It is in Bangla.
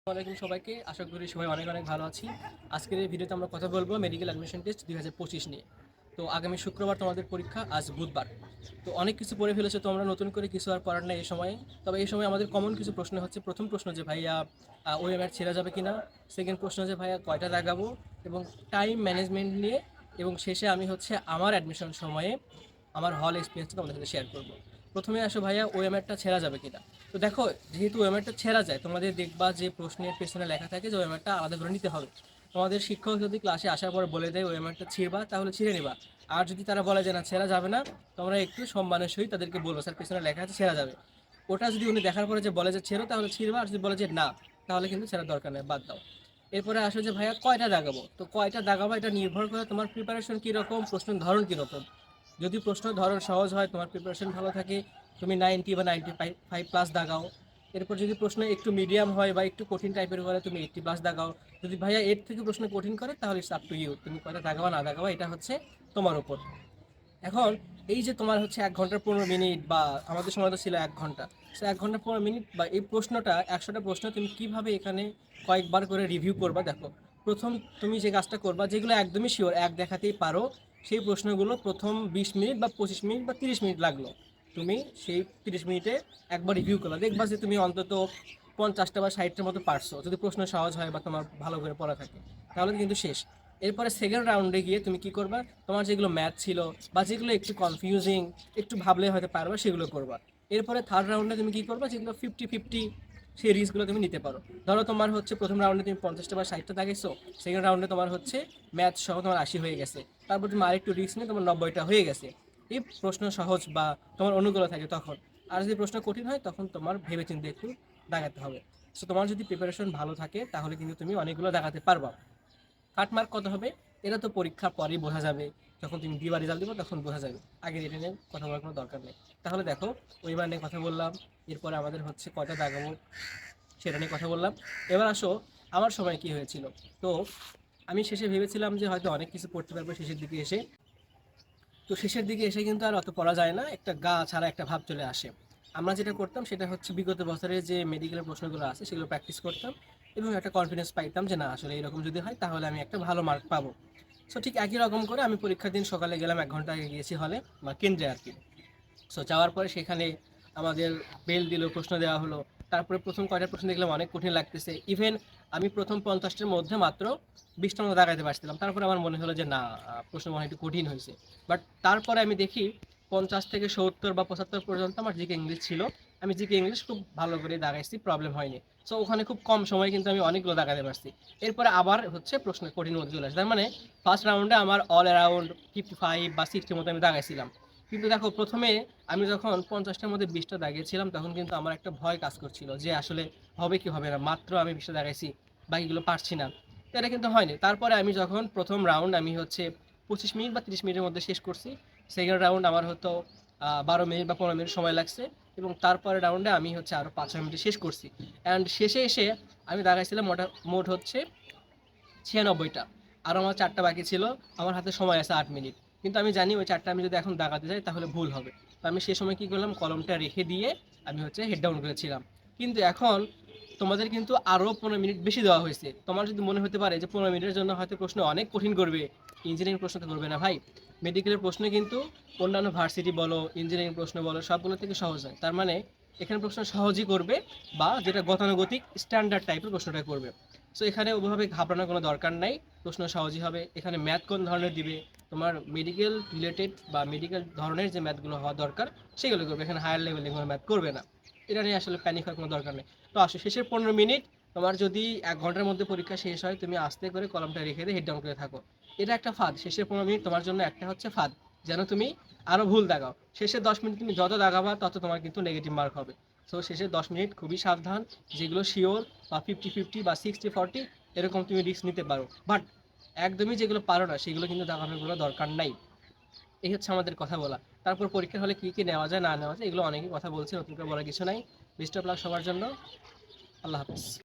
আসসালামাইকুম সবাইকে, আশা করি সবাই অনেক অনেক ভালো আছি। আজকের এই ভিডিওতে আমরা কথা বলবো মেডিকেল অ্যাডমিশন টেস্ট 2025 নিয়ে। তো আগামী শুক্রবার তোমাদের পরীক্ষা, আজ বুধবার। তো অনেক কিছু পড়ে ফেলেছো তোমরা, নতুন করে কিছু আর পড়ার নেই এই সময়ে। তবে এই সময় আমাদের কমন কিছু প্রশ্ন হচ্ছে, প্রথম প্রশ্ন যে ভাইয়া ওএমআর ছেড়ে যাবে কিনা, সেকেন্ড প্রশ্ন যে ভাইয়া কয়টা লাগাবো, এবং টাইম ম্যানেজমেন্ট নিয়ে, এবং শেষে আমি হচ্ছে আমার অ্যাডমিশন সময়ে আমার হল এক্সপিরিয়েন্সটা তোমাদের সাথে শেয়ার করবো। প্রথমে আসো ভাইয়া, ওএমআরটা ছেড়া যাবে কিনা। তো দেখো, যেহেতু ওএমআরটা ছেড়া যায়, তোমাদের দেখবা যে প্রশ্নের পেছনে লেখা থাকে যে ওএমআরটা আলাদা করে নিতে হবে। তোমাদের শিক্ষক যদি ক্লাসে আসার পর বলে দেয় ওএমআরটা ছিঁড়বা, তাহলে ছিঁড়ে নিবা। আর যদি তারা বলে যে না ছেঁড়া যাবে না, তোমরা একটু সম্মানের সহিত তাদেরকে বলবো স্যার পেছনে লেখা আছে ছেঁড়া যাবে। ওটা যদি উনি দেখার পরে যে বলে যে ছেড়ো, তাহলে ছিঁড়বা। আর যদি বলে যে না, তাহলে কিন্তু ছেঁড়ার দরকার নেই, বাদ দাও। এরপরে আসো যে ভাইয়া কয়টা দাগাবো। তো কয়টা দাগাবো এটা নির্ভর করে তোমার প্রিপারেশন কীরকম, প্রশ্নের ধরন কীরকম। যদি প্রশ্নের ধরন সহজ হয়, তোমার প্রিপারেশন ভালো থাকে, তুমি 90 বা 95+ দাগাও। এরপর যদি প্রশ্ন একটু মিডিয়াম হয় বা একটু কঠিন টাইপের করে, তুমি 80+ দাগাও। যদি ভাইয়া এর থেকে প্রশ্ন কঠিন করে, তাহলে ইটস আপ টু ইউ, তুমি কয়টা দাগাবা না দাগাবা, এটা হচ্ছে তোমার উপর। এখন এই যে তোমার হচ্ছে 1 ঘন্টা 15 মিনিট, বা আমাদের সময় তো ছিল 1 ঘন্টা, সো 1 ঘন্টা 15 মিনিট বা এই প্রশ্নটা 100টা প্রশ্ন তুমি কিভাবে এখানে কয়েকবার করে রিভিউ করবা। দেখো, প্রথম তুমি যে কাজটা করবা, যেগুলো একদমই শিওর এক দেখাতেই পারো, সেই প্রশ্নগুলো প্রথম 20 মিনিট বা 25 মিনিট বা 30 মিনিট লাগলো, তুমি সেই 30 মিনিটে একবার রিভিউ করবা। দেখবা যে তুমি অন্তত 50টা বা 60টার মতো পারছো, যদি প্রশ্ন সহজ হয় বা তোমার ভালো করে পড়া থাকে, তাহলে কিন্তু শেষ। এরপরে সেকেন্ড রাউন্ডে গিয়ে তুমি কি করবা, তোমার যেগুলো ম্যাথ ছিল বা যেগুলো একটু কনফিউজিং, একটু ভাবলে হয়তো পারবা, সেগুলো করবা। এরপরে থার্ড রাউন্ডে তুমি কি করবা, যেগুলো 50-50, সেই রিস্কগুলো তুমি নিতে পারো। ধরো তোমার হচ্ছে প্রথম রাউন্ডে তুমি 50টা বা 60টা দাগেছো, সেকেন্ড রাউন্ডে তোমার হচ্ছে ম্যাথ সহ তোমার 80 হয়ে গেছে, তারপর তুমি আরেকটু রিস্ক নিয়ে তোমার 90টা হয়ে গেছে। এই প্রশ্ন সহজ বা তোমার অনুকূল থাকে তখন। আর যদি প্রশ্ন কঠিন হয়, তখন তোমার ভেবে চিন্তে একটু দাগাতে হবে। সো তোমার যদি প্রিপারেশন ভালো থাকে, তাহলে কিন্তু তুমি অনেকগুলো দাগাতে পারবা। কাটমার্ক কত হবে, এটা তো পরীক্ষার পরেই বোঝা যাবে, যখন তুমি দিবা রেজাল্ট দিবো তখন বোঝা যাবে। আগে এটা নিয়ে কথা বলার কোনো দরকার নেই। তাহলে দেখো, ওই মানে কথা বললাম, এরপরে আমাদের হচ্ছে কয়টা দাগাবো সেটা নিয়ে কথা বললাম। এবার আসো, আমার সময় কি হয়েছিল। তো আমি শেষে ভেবেছিলাম যে হয়তো অনেক কিছু পড়তে পারবো শেষের দিকে এসে। তো শেষের দিকে এসে কিন্তু আর অত পড়া যায় না, একটা গা ছাড়া একটা ভাব চলে আসে। আমরা যেটা করতাম সেটা হচ্ছে বিগত বছরে যে মেডিকেলের প্রশ্নগুলো আছে সেগুলো প্র্যাকটিস করতাম, এবং একটা কনফিডেন্স পাইতাম যে না আসলে এরকম যদি হয় তাহলে আমি একটা ভালো মার্ক পাবো। সো ঠিক একই রকম করে আমি পরীক্ষার দিন সকালে গেলাম, 1 ঘন্টা আগে গিয়েছি হলে বা কেন্দ্রে আর কি। সো যাওয়ার পরে সেখানে আমাদের বেল দিল, প্রশ্ন দেওয়া হলো। তারপরে প্রথম কয়টা প্রশ্ন দেখলাম অনেক কঠিন লাগতেছে। ইভেন আমি প্রথম 50টার মধ্যে মাত্র 20টার মতো দাগাইতে পারছিলাম। তারপরে আমার মনে হলো যে না, প্রশ্ন মনে হয় একটু কঠিন হয়েছে। বাট তারপরে আমি দেখি 50 থেকে 70 বা 75 পর্যন্ত আমার জিকে ইংলিশ ছিল। আমি জিকে ইংলিশ খুব ভালো করে দাগাইছি, প্রবলেম হয়নি। সো ওখানে খুব কম সময় কিন্তু আমি অনেকগুলো দাগাতে পারছি। এরপরে আবার হচ্ছে প্রশ্ন কঠিন মধ্যে চলে আসে। তার মানে ফার্স্ট রাউন্ডে আমার অল অ্যারাউন্ড 55 বা 60 মতো আমি দাগাইছিলাম। কিন্তু দেখো, প্রথমে আমি যখন 50টার মধ্যে 20টা দাগিয়েছিলাম, তখন কিন্তু আমার একটা ভয় কাজ করছিল যে আসলে হবে কি হবে না, মাত্র আমি 20টা দাগাইছি, বাকিগুলো পারছি না। তো এটা কিন্তু হয়নি। তারপরে আমি যখন প্রথম রাউন্ড আমি হচ্ছে 25 মিনিট বা 30 মিনিটের মধ্যে শেষ করছি, সেকেন্ড রাউন্ড আমার হয়তো 12 মিনিট বা 15 মিনিট সময় লাগছে, এবং তারপরে রাউন্ডে আমি হচ্ছে আরও 5-6 মিনিটে শেষ করছি। অ্যান্ড শেষে এসে আমি দাগাইছিলাম মোট হচ্ছে 96টা। আর আমার 4টা বাকি ছিল, আমার হাতে সময় আছে 8 মিনিট। কিন্তু আমি জানি ওই 4টা আমি যদি এখন দাগাতে যাই তাহলে ভুল হবে। তো আমি সে সময় কি করলাম, কলমটা রেখে দিয়ে আমি হচ্ছে হেড ডাউন করেছিলাম। কিন্তু এখন তোমাদের কিন্তু আরও 15 মিনিট বেশি দেওয়া হয়েছে। তোমার যদি মনে হতে পারে যে 15 মিনিটের জন্য হয়তো প্রশ্ন অনেক কঠিন করবে, ইঞ্জিনিয়ারিং প্রশ্ন তো করবে না ভাই। মেডিকেলের প্রশ্ন কিন্তু অন্যান্য ভার্সিটি বলো, ইঞ্জিনিয়ারিং প্রশ্ন বলো, সবগুলো থেকে সহজ হয়। তার মানে এখানে প্রশ্ন সহজই করবে, বা যেটা গতানুগতিক স্ট্যান্ডার্ড টাইপের প্রশ্নটা করবে। সো এখানে ওভাবে ঘাবড়ানোর কোনো দরকার নাই, প্রশ্ন সহজই হবে। এখানে ম্যাথ কোন ধরনের দিবে, তোমার মেডিকেল রিলেটেড বা মেডিকেল ধরনের যে ম্যাথগুলো হওয়া দরকার সেগুলো করবে, এখানে হায়ার লেভেলে কোনো ম্যাথ করবে না। এটা নিয়ে আসলে প্যানিক হওয়ার কোনো দরকার নেই। তো আসো, শেষের 15 মিনিট, তোমার যদি 1 ঘন্টার মধ্যে পরীক্ষা শেষ হয়, তুমি আস্তে করে কলমটা রেখে দিয়ে হেড ডাউন করে থাকো। এটা একটা ফাঁদ, শেষের 15 মিনিট তোমার জন্য একটা হচ্ছে ফাঁদ, যেন তুমি আরও ভুল দাগাও। শেষের 10 মিনিট তুমি যত দাগাবা তত তোমার কিন্তু নেগেটিভ মার্ক হবে। সো শেষের 10 মিনিট খুবই সাবধান, যেগুলো শিওর বা 50-50 বা 60-40 এরকম তুমি রিস্ক নিতে পারো। বাট একদমই যেগুলো পারো না, সেগুলো কিন্তু দাগানোর কোনো দরকার নাই। এই হচ্ছে আমাদের কথা বলা। তারপর পরীক্ষার হলে কী কী নেওয়া যায় না নেওয়া যায়, এগুলো অনেকেই কথা বলছে, নতুন করে বলার কিছু নাই। বেস্ট অফ লাক সবার জন্য। আল্লাহ হাফেজ।